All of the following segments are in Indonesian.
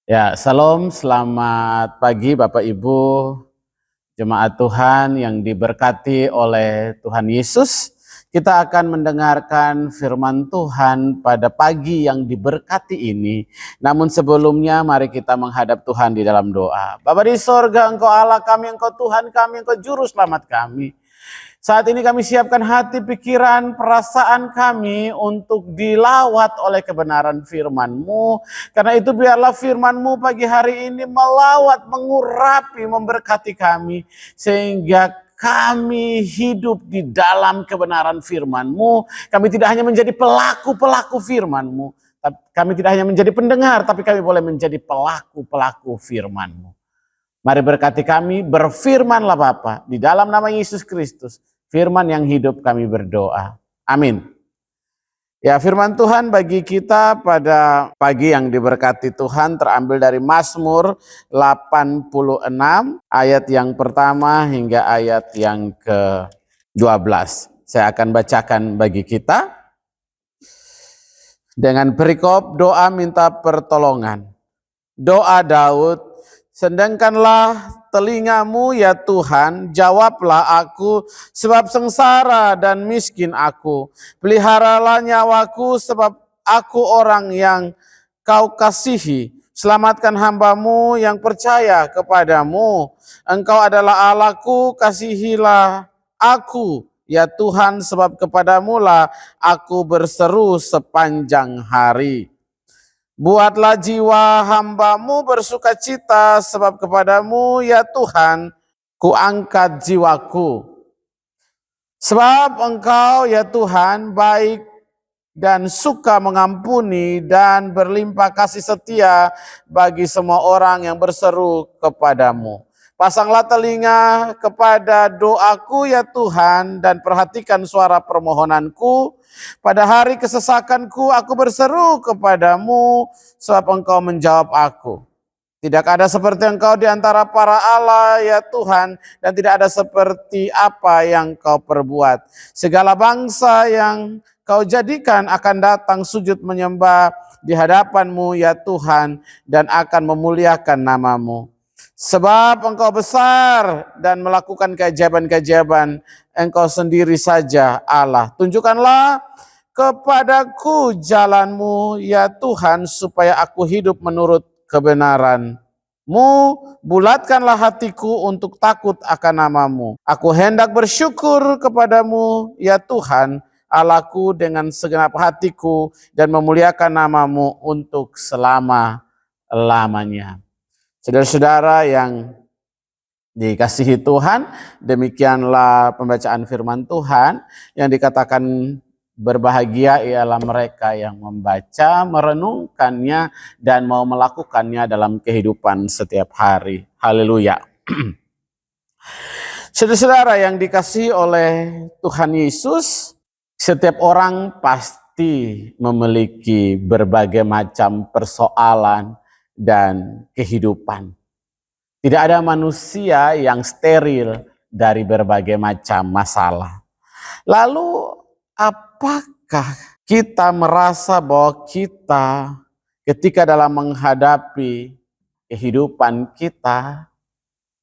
Ya, salam, selamat pagi Bapak Ibu, jemaat Tuhan yang diberkati oleh Tuhan Yesus. Kita akan mendengarkan firman Tuhan pada pagi yang diberkati ini. Namun sebelumnya mari kita menghadap Tuhan di dalam doa. Bapa di sorga, Engkau Allah kami, Engkau Tuhan kami, Engkau Juru Selamat kami. Saat ini kami siapkan hati, pikiran, perasaan kami untuk dilawat oleh kebenaran firman-Mu. Karena itu biarlah firman-Mu pagi hari ini melawat, mengurapi, memberkati kami. Sehingga kami hidup di dalam kebenaran firman-Mu. Kami tidak hanya menjadi pelaku-pelaku firman-Mu. Kami tidak hanya menjadi pendengar, tapi kami boleh menjadi pelaku-pelaku firman-Mu. Mari berkati kami, berfirmanlah Bapa di dalam nama Yesus Kristus. Firman yang hidup kami berdoa. Amin. Ya, firman Tuhan bagi kita pada pagi yang diberkati Tuhan terambil dari Mazmur 86 ayat yang pertama hingga ayat yang ke-12. Saya akan bacakan bagi kita. Dengan perikop doa minta pertolongan. Doa Daud, sedangkanlah telingamu ya Tuhan, jawablah aku, sebab sengsara dan miskin aku. Peliharalah nyawaku, sebab aku orang yang kau kasihi. Selamatkan hambamu yang percaya kepadamu. Engkau adalah Allahku, kasihilah aku. Ya Tuhan, sebab kepadamu lah aku berseru sepanjang hari. Buatlah jiwa hambamu bersukacita, sebab kepadamu ya Tuhan kuangkat jiwaku. Sebab engkau ya Tuhan baik dan suka mengampuni dan berlimpah kasih setia bagi semua orang yang berseru kepadamu. Pasanglah telinga kepada doaku ya Tuhan dan perhatikan suara permohonanku. Pada hari kesesakanku aku berseru kepadamu, sebab engkau menjawab aku. Tidak ada seperti engkau di antara para Allah ya Tuhan, dan tidak ada seperti apa yang kau perbuat. Segala bangsa yang kau jadikan akan datang sujud menyembah di hadapanmu ya Tuhan, dan akan memuliakan namamu. Sebab engkau besar dan melakukan keajaiban-keajaiban, engkau sendiri saja Allah. Tunjukkanlah kepadaku jalanmu ya Tuhan, supaya aku hidup menurut kebenaran-Mu. Bulatkanlah hatiku untuk takut akan namamu. Aku hendak bersyukur kepadamu ya Tuhan, Allahku, dengan segenap hatiku, dan memuliakan namamu untuk selama-lamanya. Saudara-saudara yang dikasihi Tuhan, demikianlah pembacaan firman Tuhan yang dikatakan berbahagia ialah mereka yang membaca, merenungkannya, dan mau melakukannya dalam kehidupan setiap hari. Haleluya. Saudara-saudara yang dikasihi oleh Tuhan Yesus, setiap orang pasti memiliki berbagai macam persoalan dan kehidupan. Tidak ada manusia yang steril dari berbagai macam masalah. Lalu apakah kita merasa bahwa kita ketika dalam menghadapi kehidupan kita,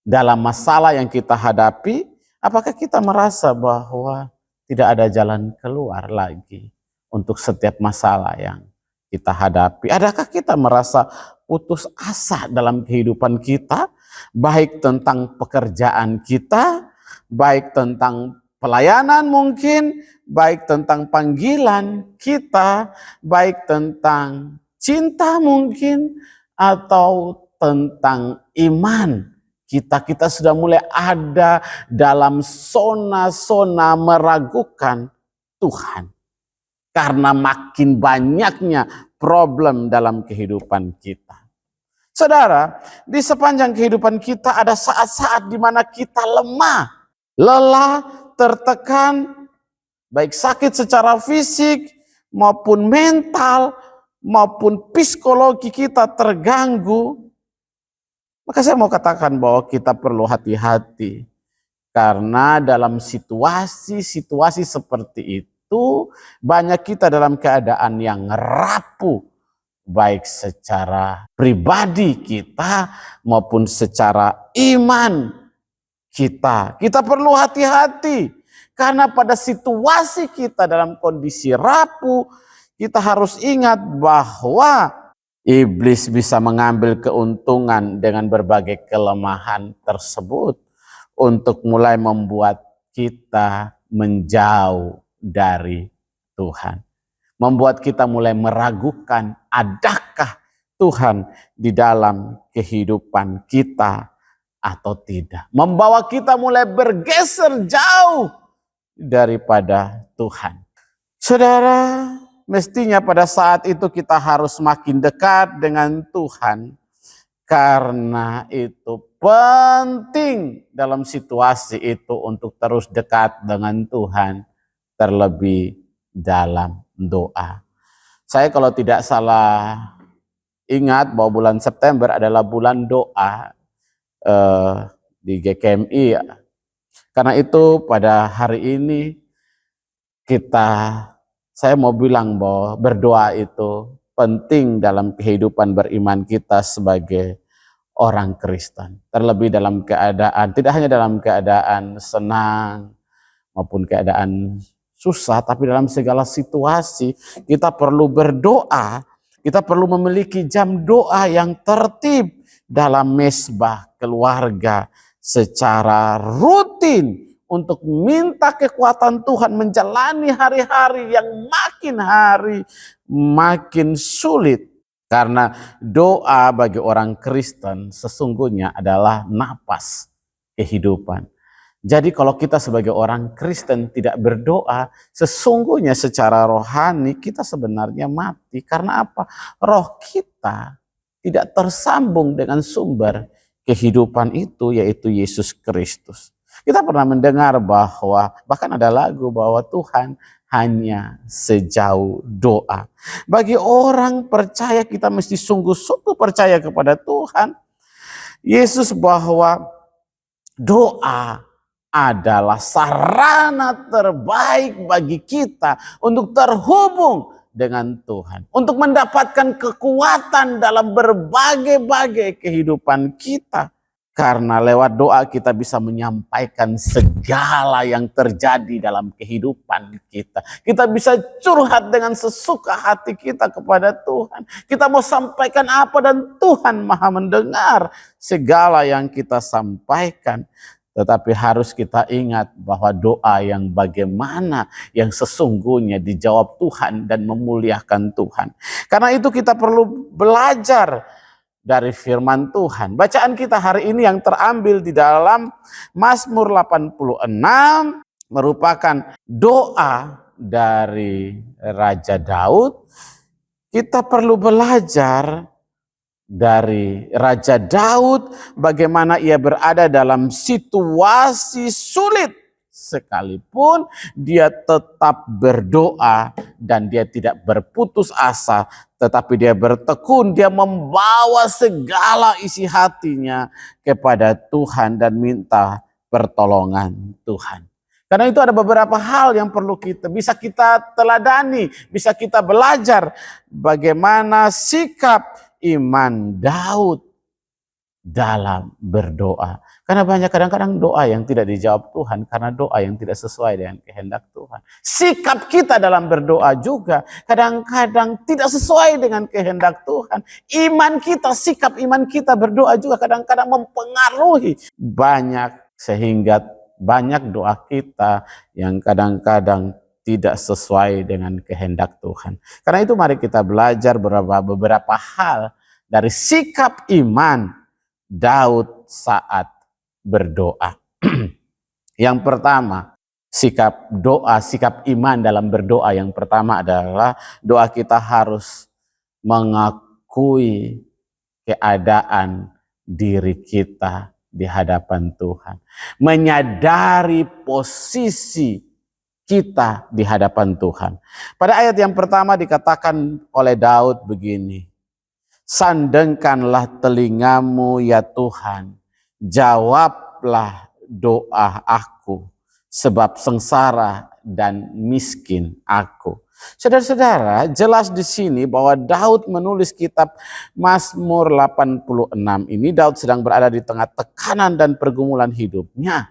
dalam masalah yang kita hadapi, apakah kita merasa bahwa tidak ada jalan keluar lagi untuk setiap masalah yang kita hadapi? Adakah kita merasa putus asa dalam kehidupan kita, baik tentang pekerjaan kita, baik tentang pelayanan mungkin, baik tentang panggilan kita, baik tentang cinta mungkin, atau tentang iman kita sudah mulai ada dalam zona-zona meragukan Tuhan. Karena makin banyaknya problem dalam kehidupan kita. Saudara, di sepanjang kehidupan kita ada saat-saat di mana kita lemah, lelah, tertekan, baik sakit secara fisik maupun mental, maupun psikologi kita terganggu. Maka saya mau katakan bahwa kita perlu hati-hati. Karena dalam situasi-situasi seperti itu, banyak kita dalam keadaan yang rapuh, baik secara pribadi kita maupun secara iman kita. Kita perlu hati-hati karena pada situasi kita dalam kondisi rapuh, kita harus ingat bahwa iblis bisa mengambil keuntungan dengan berbagai kelemahan tersebut untuk mulai membuat kita menjauh dari Tuhan. Membuat kita mulai meragukan adakah Tuhan di dalam kehidupan kita atau tidak. Membawa kita mulai bergeser jauh daripada Tuhan. Saudara, mestinya pada saat itu kita harus makin dekat dengan Tuhan. Karena itu penting dalam situasi itu untuk terus dekat dengan Tuhan. Terlebih dalam doa. Saya kalau tidak salah ingat bahwa bulan September adalah bulan doa di GKMI. Karena itu pada hari ini saya mau bilang bahwa berdoa itu penting dalam kehidupan beriman kita sebagai orang Kristen. Terlebih dalam keadaan, tidak hanya dalam keadaan senang maupun keadaan susah, tapi dalam segala situasi kita perlu berdoa. Kita perlu memiliki jam doa yang tertib dalam mesbah keluarga secara rutin untuk minta kekuatan Tuhan menjalani hari-hari yang makin hari makin sulit. Karena doa bagi orang Kristen sesungguhnya adalah napas kehidupan. Jadi kalau kita sebagai orang Kristen tidak berdoa, sesungguhnya secara rohani kita sebenarnya mati. Karena apa? Roh kita tidak tersambung dengan sumber kehidupan itu, yaitu Yesus Kristus. Kita pernah mendengar bahwa, bahkan ada lagu bahwa Tuhan hanya sejauh doa. Bagi orang percaya, kita mesti sungguh-sungguh percaya kepada Tuhan Yesus bahwa doa adalah sarana terbaik bagi kita untuk terhubung dengan Tuhan. Untuk mendapatkan kekuatan dalam berbagai-bagai kehidupan kita. Karena lewat doa kita bisa menyampaikan segala yang terjadi dalam kehidupan kita. Kita bisa curhat dengan sesuka hati kita kepada Tuhan. Kita mau sampaikan apa dan Tuhan Maha mendengar segala yang kita sampaikan. Tetapi harus kita ingat bahwa doa yang bagaimana yang sesungguhnya dijawab Tuhan dan memuliakan Tuhan. Karena itu kita perlu belajar dari firman Tuhan. Bacaan kita hari ini yang terambil di dalam Mazmur 86 merupakan doa dari Raja Daud. Kita perlu belajar dari Raja Daud bagaimana ia berada dalam situasi sulit. Sekalipun dia tetap berdoa dan dia tidak berputus asa, tetapi dia bertekun, dia membawa segala isi hatinya kepada Tuhan dan minta pertolongan Tuhan. Karena itu ada beberapa hal yang perlu bisa kita teladani, bisa kita belajar bagaimana sikap iman Daud dalam berdoa. Karena banyak kadang-kadang doa yang tidak dijawab Tuhan karena doa yang tidak sesuai dengan kehendak Tuhan. Sikap kita dalam berdoa juga kadang-kadang tidak sesuai dengan kehendak Tuhan. Iman kita, sikap iman kita berdoa juga kadang-kadang mempengaruhi banyak, sehingga banyak doa kita yang kadang-kadang tidak sesuai dengan kehendak Tuhan. Karena itu mari kita belajar beberapa hal dari sikap iman Daud saat berdoa. Yang pertama, sikap iman dalam berdoa yang pertama adalah doa kita harus mengakui keadaan diri kita di hadapan Tuhan. Menyadari posisi kita di hadapan Tuhan. Pada ayat yang pertama dikatakan oleh Daud begini, sandengkanlah telingamu ya Tuhan, jawablah doa aku, sebab sengsara dan miskin aku. Saudara-saudara, jelas di sini bahwa Daud menulis kitab Mazmur 86 ini. Daud sedang berada di tengah tekanan dan pergumulan hidupnya.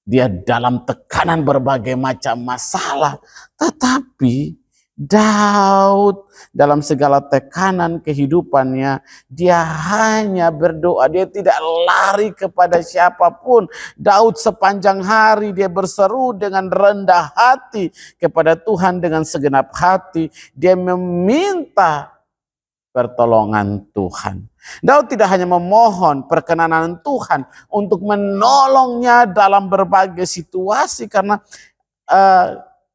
Dia dalam tekanan berbagai macam masalah. Tetapi Daud dalam segala tekanan kehidupannya, dia hanya berdoa. Dia tidak lari kepada siapapun. Daud sepanjang hari dia berseru dengan rendah hati kepada Tuhan dengan segenap hati. Dia meminta pertolongan Tuhan. Daud tidak hanya memohon perkenanan Tuhan untuk menolongnya dalam berbagai situasi, karena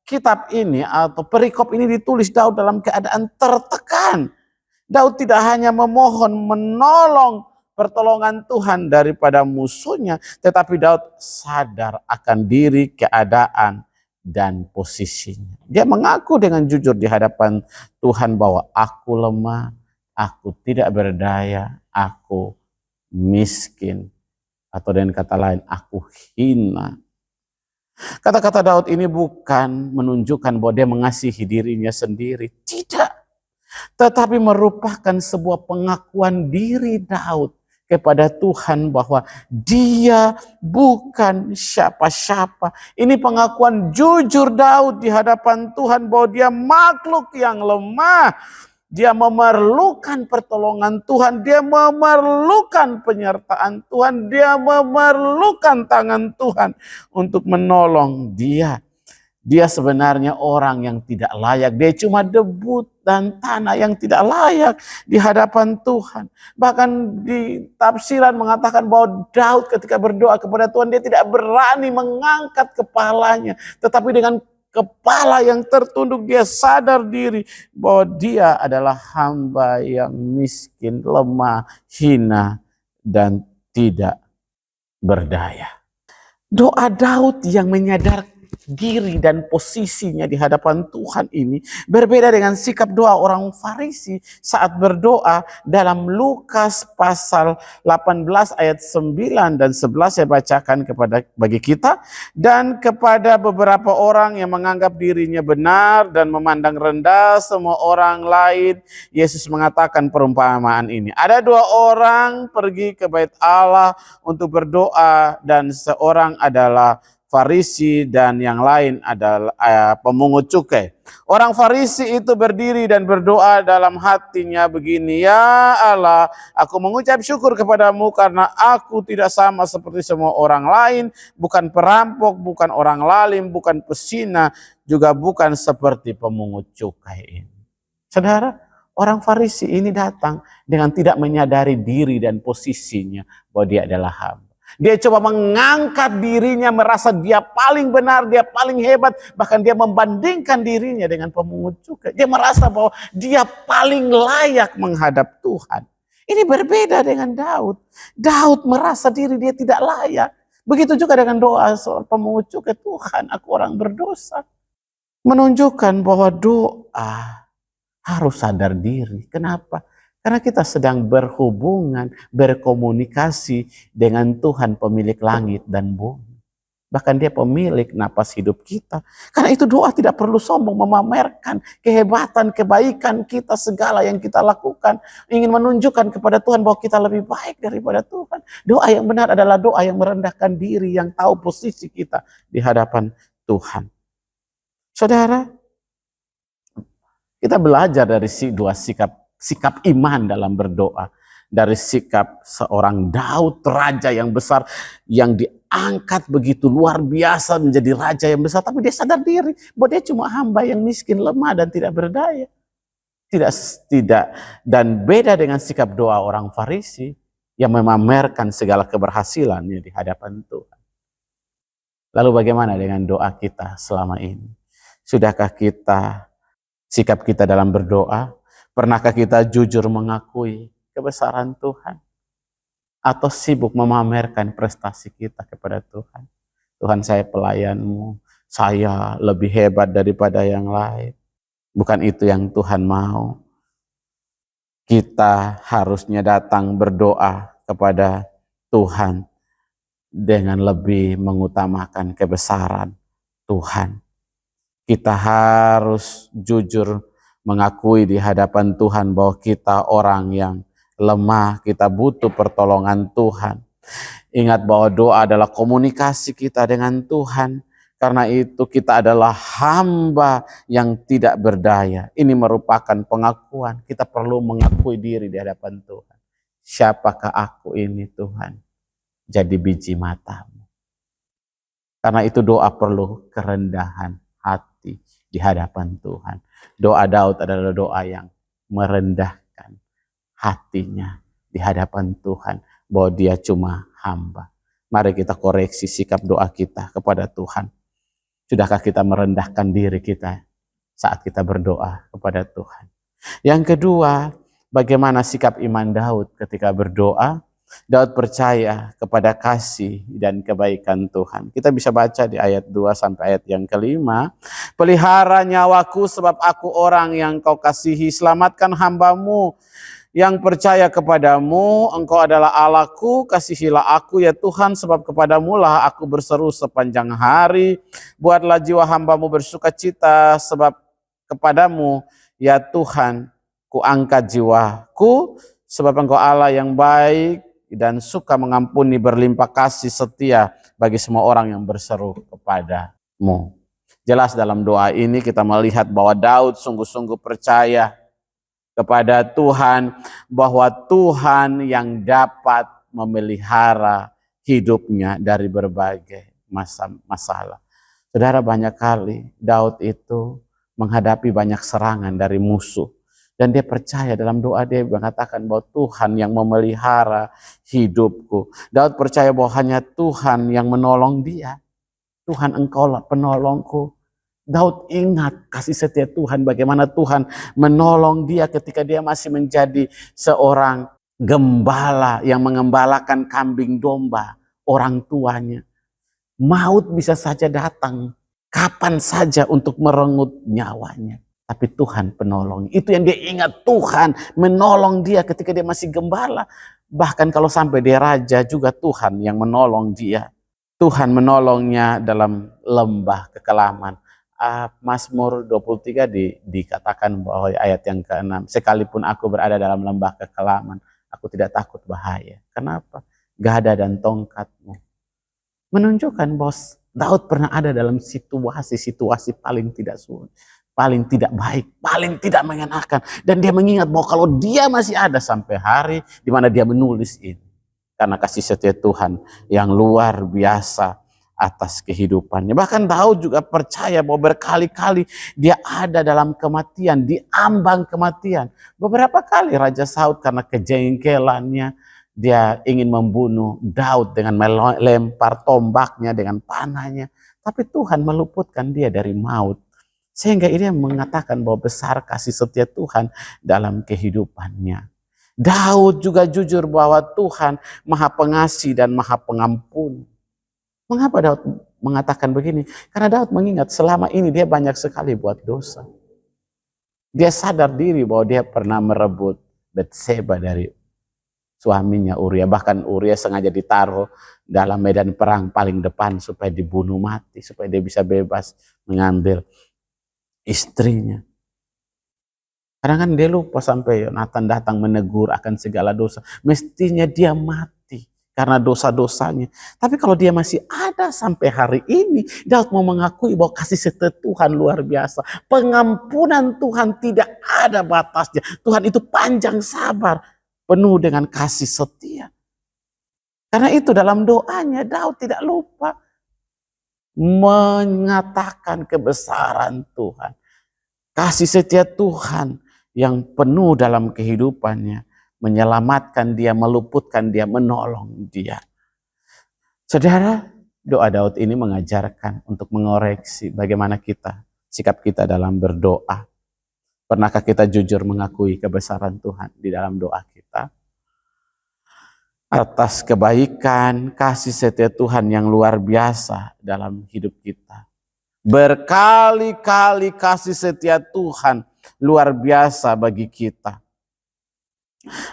kitab ini atau perikop ini ditulis Daud dalam keadaan tertekan. Daud tidak hanya memohon menolong pertolongan Tuhan daripada musuhnya, tetapi Daud sadar akan diri, keadaan, dan posisinya. Dia mengaku dengan jujur di hadapan Tuhan bahwa aku lemah, aku tidak berdaya, aku miskin, atau dengan kata lain, aku hina. Kata-kata Daud ini bukan menunjukkan bahwa dia mengasihi dirinya sendiri. Tidak. Tetapi merupakan sebuah pengakuan diri Daud kepada Tuhan bahwa dia bukan siapa-siapa. Ini pengakuan jujur Daud di hadapan Tuhan bahwa dia makhluk yang lemah. Dia memerlukan pertolongan Tuhan, dia memerlukan penyertaan Tuhan, dia memerlukan tangan Tuhan untuk menolong dia. Dia sebenarnya orang yang tidak layak, dia cuma debu dan tanah yang tidak layak di hadapan Tuhan. Bahkan di tafsiran mengatakan bahwa Daud ketika berdoa kepada Tuhan, dia tidak berani mengangkat kepalanya, tetapi dengan kepala yang tertunduk dia sadar diri bahwa dia adalah hamba yang miskin, lemah, hina, dan tidak berdaya. Doa Daud yang menyadar diri dan posisinya di hadapan Tuhan ini berbeda dengan sikap doa orang Farisi saat berdoa dalam Lukas pasal 18 ayat 9 dan 11 saya bacakan bagi kita. Dan kepada beberapa orang yang menganggap dirinya benar dan memandang rendah semua orang lain, Yesus mengatakan perumpamaan ini. Ada dua orang pergi ke bait Allah untuk berdoa, dan seorang adalah Farisi dan yang lain adalah pemungut cukai. Orang Farisi itu berdiri dan berdoa dalam hatinya begini, ya Allah, aku mengucap syukur kepadamu karena aku tidak sama seperti semua orang lain, bukan perampok, bukan orang lalim, bukan pesina, juga bukan seperti pemungut cukai ini. Saudara, orang Farisi ini datang dengan tidak menyadari diri dan posisinya bahwa dia adalah hamba. Dia coba mengangkat dirinya, merasa dia paling benar, dia paling hebat. Bahkan dia membandingkan dirinya dengan pemungut cukai. Dia merasa bahwa dia paling layak menghadap Tuhan. Ini berbeda dengan Daud. Daud merasa diri dia tidak layak. Begitu juga dengan doa soal pemungut cukai. Tuhan, aku orang berdosa. Menunjukkan bahwa doa harus sadar diri. Kenapa? Karena kita sedang berhubungan, berkomunikasi dengan Tuhan pemilik langit dan bumi. Bahkan dia pemilik napas hidup kita. Karena itu doa tidak perlu sombong, memamerkan kehebatan, kebaikan kita, segala yang kita lakukan. Ingin menunjukkan kepada Tuhan bahwa kita lebih baik daripada Tuhan. Doa yang benar adalah doa yang merendahkan diri, yang tahu posisi kita di hadapan Tuhan. Saudara, kita belajar dari dua sikap iman dalam berdoa. Dari sikap seorang Daud, raja yang besar, yang diangkat begitu luar biasa menjadi raja yang besar. Tapi dia sadar diri bahwa dia cuma hamba yang miskin, lemah, dan tidak berdaya. Tidak. Dan beda dengan sikap doa orang Farisi yang memamerkan segala keberhasilannya di hadapan Tuhan. Lalu bagaimana dengan doa kita selama ini? Sudahkah sikap kita dalam berdoa? Pernahkah kita jujur mengakui kebesaran Tuhan? Atau sibuk memamerkan prestasi kita kepada Tuhan? Tuhan, saya pelayanmu, saya lebih hebat daripada yang lain. Bukan itu yang Tuhan mau. Kita harusnya datang berdoa kepada Tuhan dengan lebih mengutamakan kebesaran Tuhan. Kita harus jujur mengakui di hadapan Tuhan bahwa kita orang yang lemah, kita butuh pertolongan Tuhan. Ingat bahwa doa adalah komunikasi kita dengan Tuhan. Karena itu kita adalah hamba yang tidak berdaya. Ini merupakan pengakuan. Kita perlu mengakui diri di hadapan Tuhan. Siapakah aku ini Tuhan? Jadi biji matamu. Karena itu doa perlu kerendahan hati di hadapan Tuhan. Doa Daud adalah doa yang merendahkan hatinya di hadapan Tuhan. Bahwa dia cuma hamba. Mari kita koreksi sikap doa kita kepada Tuhan. Sudahkah kita merendahkan diri kita saat kita berdoa kepada Tuhan? Yang kedua, bagaimana sikap iman Daud ketika berdoa? Daud percaya kepada kasih dan kebaikan Tuhan. Kita bisa baca di ayat 2 sampai ayat yang kelima. Pelihara nyawaku sebab aku orang yang kau kasihi. Selamatkan hambamu yang percaya kepadamu, engkau adalah Allahku, kasihilah aku ya Tuhan, sebab kepadamu lah aku berseru sepanjang hari. Buatlah jiwa hambamu bersuka cita, sebab kepadamu ya Tuhan, ku angkat jiwaku, sebab engkau Allah yang baik dan suka mengampuni, berlimpah kasih setia bagi semua orang yang berseru kepadamu. Jelas dalam doa ini kita melihat bahwa Daud sungguh-sungguh percaya kepada Tuhan, bahwa Tuhan yang dapat memelihara hidupnya dari berbagai masalah. Saudara, banyak kali Daud itu menghadapi banyak serangan dari musuh. Dan dia percaya dalam doa, dia mengatakan bahwa Tuhan yang memelihara hidupku. Daud percaya bahwa hanya Tuhan yang menolong dia. Tuhan, engkaulah penolongku. Daud ingat kasih setia Tuhan, bagaimana Tuhan menolong dia ketika dia masih menjadi seorang gembala yang mengembalakan kambing domba orang tuanya. Maut bisa saja datang kapan saja untuk merenggut nyawanya. Tapi Tuhan penolong. Itu yang dia ingat, Tuhan menolong dia ketika dia masih gembala. Bahkan kalau sampai dia raja juga Tuhan yang menolong dia. Tuhan menolongnya dalam lembah kekelaman. Mazmur 23 dikatakan bahwa ayat yang ke-6, sekalipun aku berada dalam lembah kekelaman, aku tidak takut bahaya. Kenapa? Gada dan tongkatmu menunjukkan bahwa Daud pernah ada dalam situasi paling tidak sulit, paling tidak baik, paling tidak mengenakan, dan dia mengingat bahwa kalau dia masih ada sampai hari di mana dia menulis ini, karena kasih setia Tuhan yang luar biasa atas kehidupannya. Bahkan Daud juga percaya bahwa berkali-kali dia ada dalam kematian, di ambang kematian. Beberapa kali Raja Saul karena kejengkelannya, dia ingin membunuh Daud dengan melempar tombaknya, dengan panahnya. Tapi Tuhan meluputkan dia dari maut. Sehingga dia mengatakan bahwa besar kasih setia Tuhan dalam kehidupannya. Daud juga jujur bahwa Tuhan Maha Pengasih dan Maha Pengampun. Mengapa Daud mengatakan begini? Karena Daud mengingat selama ini dia banyak sekali buat dosa. Dia sadar diri bahwa dia pernah merebut Batseba dari suaminya Uria. Bahkan Uria sengaja ditaruh dalam medan perang paling depan supaya dibunuh mati, supaya dia bisa bebas mengambil istrinya. Kadang kan dia lupa sampai Yonatan datang menegur akan segala dosa. Mestinya dia mati karena dosa-dosanya. Tapi kalau dia masih ada sampai hari ini, Daud mau mengakui bahwa kasih setia Tuhan luar biasa. Pengampunan Tuhan tidak ada batasnya. Tuhan itu panjang sabar, penuh dengan kasih setia. Karena itu dalam doanya Daud tidak lupa mengatakan kebesaran Tuhan. Kasih setia Tuhan yang penuh dalam kehidupannya, menyelamatkan dia, meluputkan dia, menolong dia. Saudara, doa Daud ini mengajarkan untuk mengoreksi bagaimana sikap kita dalam berdoa. Pernahkah kita jujur mengakui kebesaran Tuhan di dalam doa kita? Atas kebaikan, kasih setia Tuhan yang luar biasa dalam hidup kita. Berkali-kali kasih setia Tuhan luar biasa bagi kita.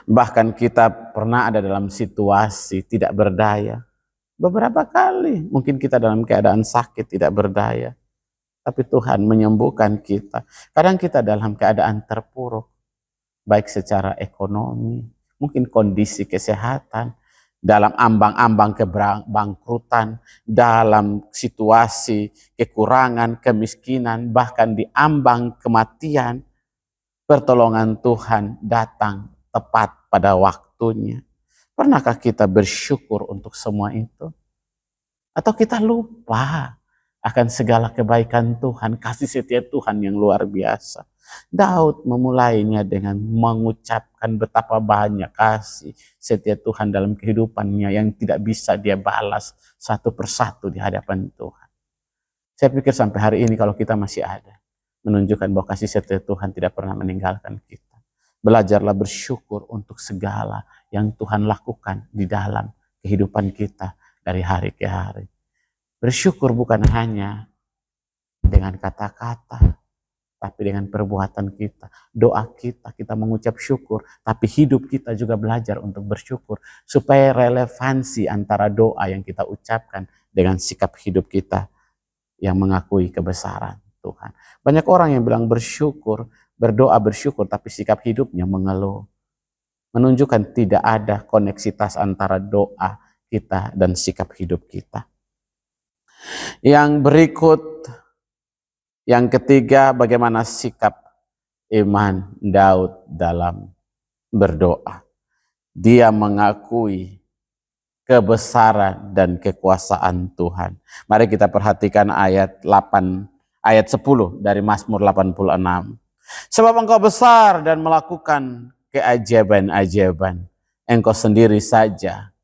Bahkan kita pernah ada dalam situasi tidak berdaya. Beberapa kali mungkin kita dalam keadaan sakit tidak berdaya. tapi Tuhan menyembuhkan kita. Kadang kita dalam keadaan terpuruk, baik secara ekonomi, mungkin kondisi kesehatan, dalam ambang-ambang kebangkrutan, dalam situasi kekurangan, kemiskinan, bahkan di ambang kematian, pertolongan Tuhan datang tepat pada waktunya. Pernahkah kita bersyukur untuk semua itu? Atau kita lupa akan segala kebaikan Tuhan, kasih setia Tuhan yang luar biasa? Daud memulainya dengan mengucapkan betapa banyak kasih setia Tuhan dalam kehidupannya yang tidak bisa dia balas satu persatu di hadapan Tuhan. Saya pikir sampai hari ini kalau kita masih ada, menunjukkan bahwa kasih setia Tuhan tidak pernah meninggalkan kita. Belajarlah bersyukur untuk segala yang Tuhan lakukan di dalam kehidupan kita dari hari ke hari. Bersyukur bukan hanya dengan kata-kata, tapi dengan perbuatan kita, doa kita, kita mengucap syukur, tapi hidup kita juga belajar untuk bersyukur, supaya relevansi antara doa yang kita ucapkan dengan sikap hidup kita yang mengakui kebesaran Tuhan. Banyak orang yang bilang bersyukur, berdoa bersyukur, tapi sikap hidupnya mengeluh. Menunjukkan tidak ada koneksitas antara doa kita dan sikap hidup kita. Yang berikut, yang ketiga, bagaimana sikap iman Daud dalam berdoa. Dia mengakui kebesaran dan kekuasaan Tuhan. Mari kita perhatikan ayat 10 dari Mazmur 86. Sebab engkau besar dan melakukan keajaiban-ajaiban. Engkau sendiri saja,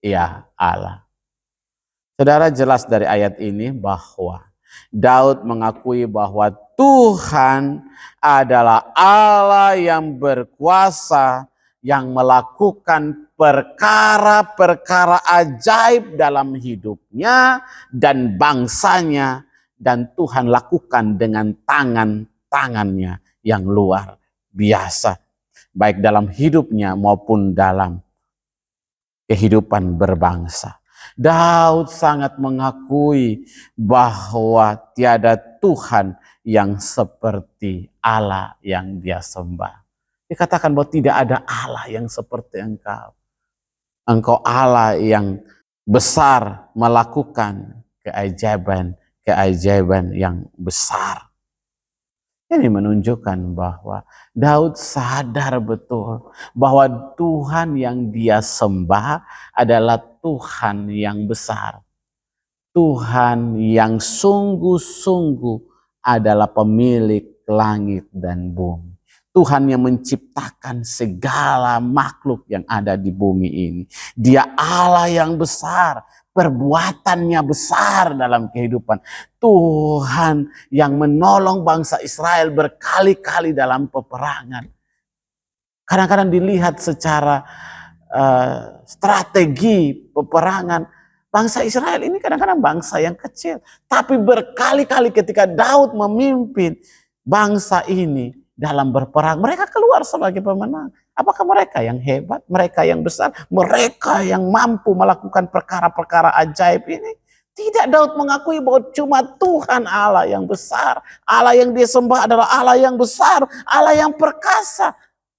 ya Allah. Saudara, jelas dari ayat ini bahwa Daud mengakui bahwa Tuhan adalah Allah yang berkuasa, yang melakukan perkara-perkara ajaib dalam hidupnya dan bangsanya, dan Tuhan lakukan dengan tangan-tangannya yang luar biasa, baik dalam hidupnya maupun dalam kehidupan berbangsa. Daud sangat mengakui bahwa tiada Tuhan yang seperti Allah yang dia sembah. Dikatakan bahwa tidak ada Allah yang seperti engkau. Engkau Allah yang besar, melakukan keajaiban yang besar. Ini menunjukkan bahwa Daud sadar betul bahwa Tuhan yang dia sembah adalah Tuhan yang besar. Tuhan yang sungguh-sungguh adalah pemilik langit dan bumi. Tuhan yang menciptakan segala makhluk yang ada di bumi ini. Dia Allah yang besar, perbuatannya besar dalam kehidupan. Tuhan yang menolong bangsa Israel berkali-kali dalam peperangan. Kadang-kadang dilihat secara strategi peperangan, bangsa Israel ini kadang-kadang bangsa yang kecil. Tapi berkali-kali ketika Daud memimpin bangsa ini dalam berperang, mereka keluar sebagai pemenang. Apakah mereka yang hebat, mereka yang besar, mereka yang mampu melakukan perkara-perkara ajaib ini? Tidak, Daud mengakui bahwa cuma Tuhan Allah yang besar. Allah yang dia sembah adalah Allah yang besar, Allah yang perkasa,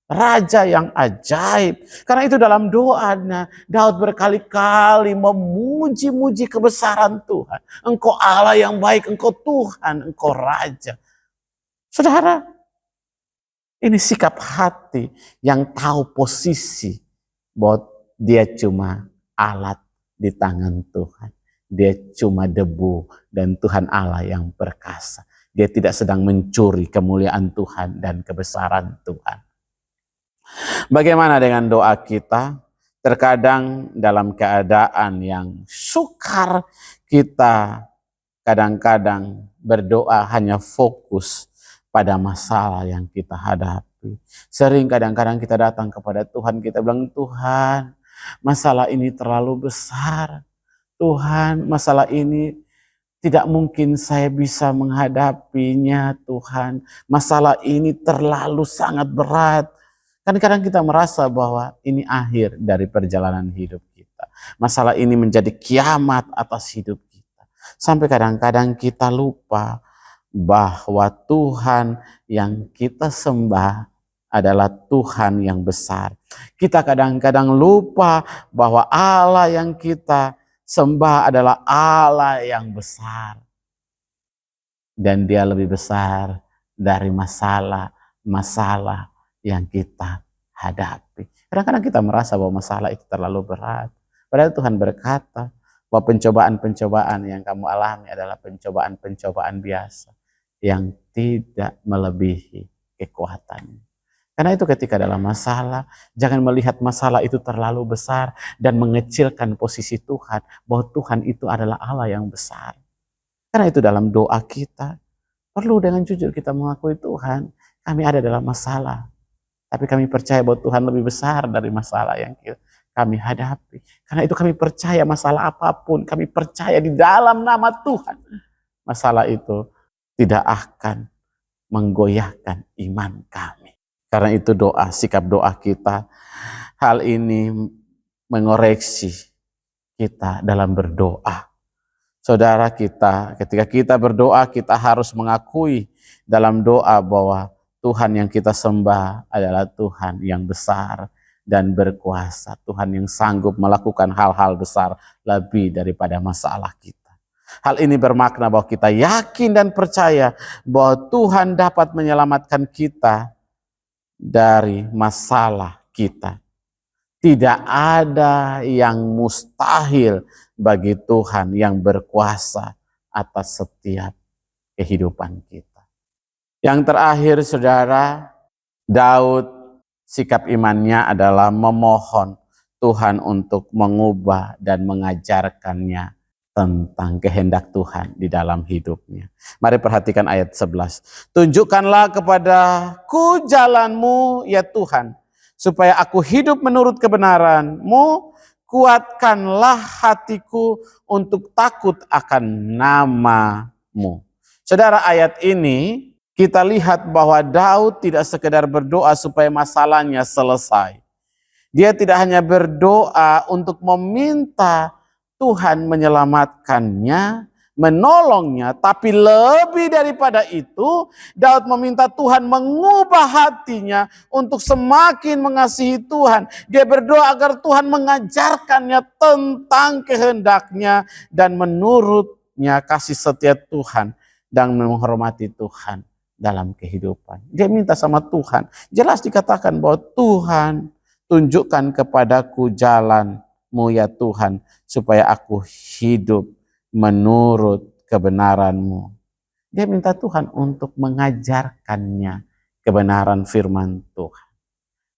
Raja yang ajaib. Karena itu dalam doanya Daud berkali-kali memuji-muji kebesaran Tuhan. Engkau Allah yang baik, engkau Tuhan, engkau Raja. Saudara, ini sikap hati yang tahu posisi bahwa dia cuma alat di tangan Tuhan. Dia cuma debu dan Tuhan Allah yang perkasa. Dia tidak sedang mencuri kemuliaan Tuhan dan kebesaran Tuhan. Bagaimana dengan doa kita? Terkadang dalam keadaan yang sukar, kita kadang-kadang berdoa hanya fokus pada masalah yang kita hadapi. Sering kadang-kadang kita datang kepada Tuhan, kita bilang, Tuhan, masalah ini terlalu besar. Tuhan, masalah ini tidak mungkin saya bisa menghadapinya, Tuhan. Masalah ini terlalu sangat berat. Kadang-kadang kita merasa bahwa ini akhir dari perjalanan hidup kita. Masalah ini menjadi kiamat atas hidup kita. Sampai kadang-kadang kita lupa bahwa Tuhan yang kita sembah adalah Tuhan yang besar. Kita kadang-kadang lupa bahwa Allah yang kita sembah adalah Allah yang besar. Dan dia lebih besar dari masalah-masalah yang kita hadapi. Kadang-kadang kita merasa bahwa masalah itu terlalu berat. Padahal Tuhan berkata bahwa pencobaan-pencobaan yang kamu alami adalah pencobaan-pencobaan biasa yang tidak melebihi kekuatannya. Karena itu ketika dalam masalah, jangan melihat masalah itu terlalu besar dan mengecilkan posisi Tuhan, bahwa Tuhan itu adalah Allah yang besar. Karena itu dalam doa kita, perlu dengan jujur kita mengakui Tuhan, kami ada dalam masalah. Tapi kami percaya bahwa Tuhan lebih besar dari masalah yang kami hadapi. Karena itu kami percaya masalah apapun, kami percaya di dalam nama Tuhan. Masalah itu tidak akan menggoyahkan iman kami. Karena itu doa, sikap doa kita, hal ini mengoreksi kita dalam berdoa. Saudara kita, ketika kita berdoa, kita harus mengakui dalam doa bahwa Tuhan yang kita sembah adalah Tuhan yang besar dan berkuasa. Tuhan yang sanggup melakukan hal-hal besar lebih daripada masalah kita. Hal ini bermakna bahwa kita yakin dan percaya bahwa Tuhan dapat menyelamatkan kita dari masalah kita. Tidak ada yang mustahil bagi Tuhan yang berkuasa atas setiap kehidupan kita. Yang terakhir, saudara, Daud sikap imannya adalah memohon Tuhan untuk mengubah dan mengajarkannya tentang kehendak Tuhan di dalam hidupnya. Mari perhatikan ayat 11. Tunjukkanlah kepadaku jalan-Mu ya Tuhan, supaya aku hidup menurut kebenaran-Mu. Kuatkanlah hatiku untuk takut akan nama-Mu. Saudara, ayat ini kita lihat bahwa Daud tidak sekedar berdoa supaya masalahnya selesai. Dia tidak hanya berdoa untuk meminta Tuhan menyelamatkannya, menolongnya, tapi lebih daripada itu, Daud meminta Tuhan mengubah hatinya untuk semakin mengasihi Tuhan. Dia berdoa agar Tuhan mengajarkannya tentang kehendaknya dan menurutnya kasih setia Tuhan dan menghormati Tuhan dalam kehidupan. Dia minta sama Tuhan. Jelas dikatakan bahwa Tuhan, tunjukkan kepadaku jalan-Mu ya Tuhan, supaya aku hidup menurut kebenaran-Mu. Dia minta Tuhan untuk mengajarkannya kebenaran firman Tuhan,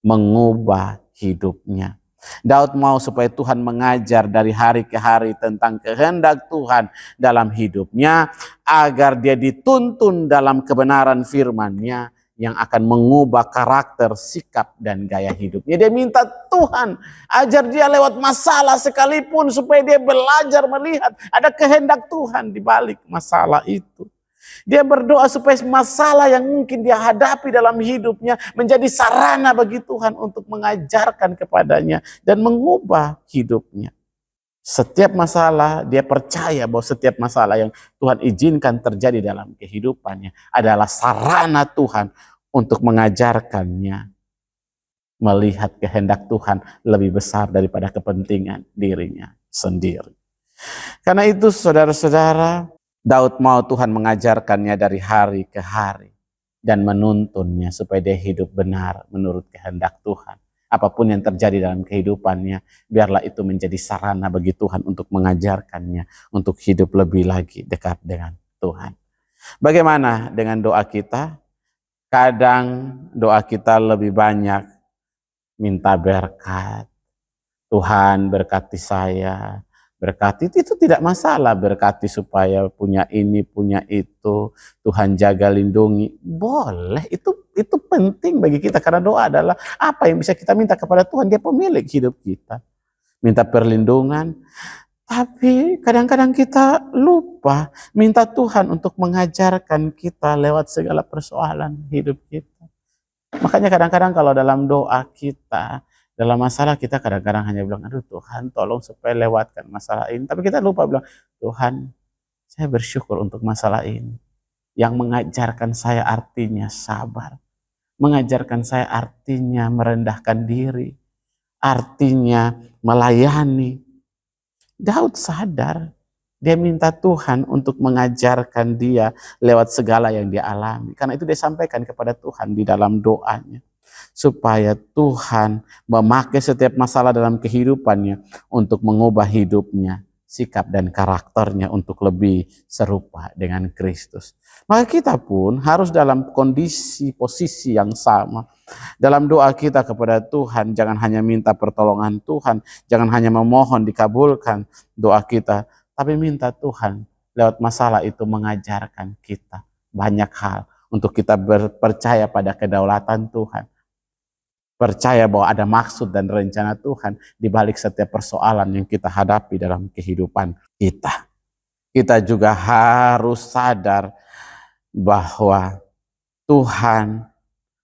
mengubah hidupnya. Daud mau supaya Tuhan mengajar dari hari ke hari tentang kehendak Tuhan dalam hidupnya, agar dia dituntun dalam kebenaran firman-Nya yang akan mengubah karakter, sikap, dan gaya hidupnya. Dia minta Tuhan ajar dia lewat masalah sekalipun, supaya dia belajar melihat ada kehendak Tuhan di balik masalah itu. Dia berdoa supaya masalah yang mungkin dia hadapi dalam hidupnya menjadi sarana bagi Tuhan untuk mengajarkan kepadanya dan mengubah hidupnya. Setiap masalah, dia percaya bahwa setiap masalah yang Tuhan izinkan terjadi dalam kehidupannya adalah sarana Tuhan untuk mengajarkannya melihat kehendak Tuhan lebih besar daripada kepentingan dirinya sendiri. Karena itu, saudara-saudara, Daud mau Tuhan mengajarkannya dari hari ke hari dan menuntunnya supaya dia hidup benar menurut kehendak Tuhan. Apapun yang terjadi dalam kehidupannya, biarlah itu menjadi sarana bagi Tuhan untuk mengajarkannya, untuk hidup lebih lagi dekat dengan Tuhan. Bagaimana dengan doa kita? Kadang doa kita lebih banyak minta berkat. Tuhan berkati saya, berkati itu tidak masalah, berkati supaya punya ini, punya itu, Tuhan jaga lindungi, boleh, itu penting bagi kita, karena doa adalah apa yang bisa kita minta kepada Tuhan, Dia pemilik hidup kita. Minta perlindungan, tapi kadang-kadang kita lupa minta Tuhan untuk mengajarkan kita lewat segala persoalan hidup kita. Makanya kadang-kadang kalau dalam doa kita, dalam masalah kita kadang-kadang hanya bilang, aduh Tuhan tolong supaya lewatkan masalah ini. Tapi kita lupa bilang, Tuhan saya bersyukur untuk masalah ini. yang mengajarkan saya artinya sabar, mengajarkan saya artinya merendahkan diri, artinya melayani. Daud sadar, dia minta Tuhan untuk mengajarkan dia lewat segala yang dia alami. Karena itu dia sampaikan kepada Tuhan di dalam doanya. Supaya Tuhan memakai setiap masalah dalam kehidupannya untuk mengubah hidupnya, sikap dan karakternya untuk lebih serupa dengan Kristus. Maka kita pun harus dalam kondisi posisi yang sama. Dalam doa kita kepada Tuhan, jangan hanya minta pertolongan Tuhan, jangan hanya memohon dikabulkan doa kita, tapi minta Tuhan lewat masalah itu mengajarkan kita banyak hal untuk kita percaya pada kedaulatan Tuhan. Percaya bahwa ada maksud dan rencana Tuhan di balik setiap persoalan yang kita hadapi dalam kehidupan kita. Kita juga harus sadar bahwa Tuhan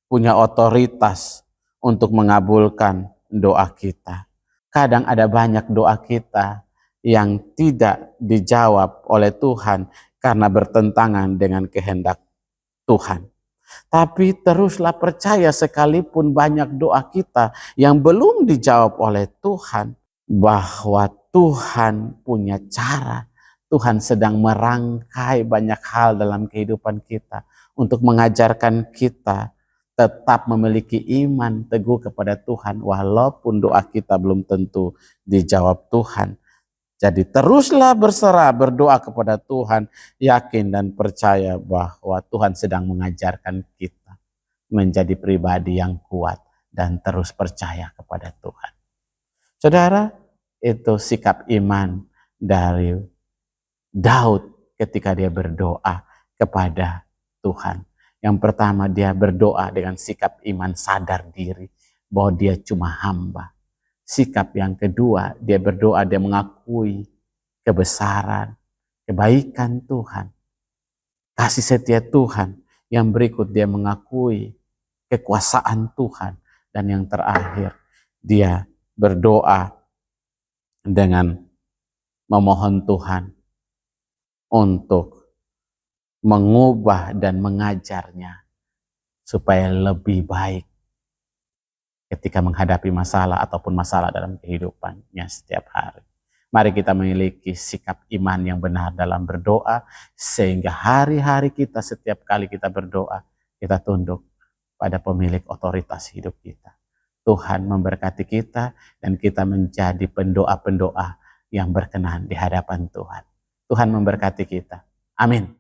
punya otoritas untuk mengabulkan doa kita. Kadang ada banyak doa kita yang tidak dijawab oleh Tuhan karena bertentangan dengan kehendak Tuhan. Tapi teruslah percaya sekalipun banyak doa kita yang belum dijawab oleh Tuhan, bahwa Tuhan punya cara. Tuhan sedang merangkai banyak hal dalam kehidupan kita untuk mengajarkan kita tetap memiliki iman teguh kepada Tuhan walaupun doa kita belum tentu dijawab Tuhan. Jadi teruslah berserah, berdoa kepada Tuhan, yakin dan percaya bahwa Tuhan sedang mengajarkan kita menjadi pribadi yang kuat dan terus percaya kepada Tuhan. Saudara, itu sikap iman dari Daud ketika dia berdoa kepada Tuhan. Yang pertama, dia berdoa dengan sikap iman sadar diri bahwa dia cuma hamba. Sikap yang kedua, dia berdoa, dia mengakui kebesaran, kebaikan Tuhan, kasih setia Tuhan. Yang berikut, dia mengakui kekuasaan Tuhan. Dan yang terakhir, dia berdoa dengan memohon Tuhan untuk mengubah dan mengajarnya supaya lebih baik ketika menghadapi masalah ataupun masalah dalam kehidupannya setiap hari. Mari kita memiliki sikap iman yang benar dalam berdoa, sehingga hari-hari kita setiap kali kita berdoa, kita tunduk pada pemilik otoritas hidup kita. Tuhan memberkati kita dan kita menjadi pendoa-pendoa yang berkenan di hadapan Tuhan. Tuhan memberkati kita. Amin.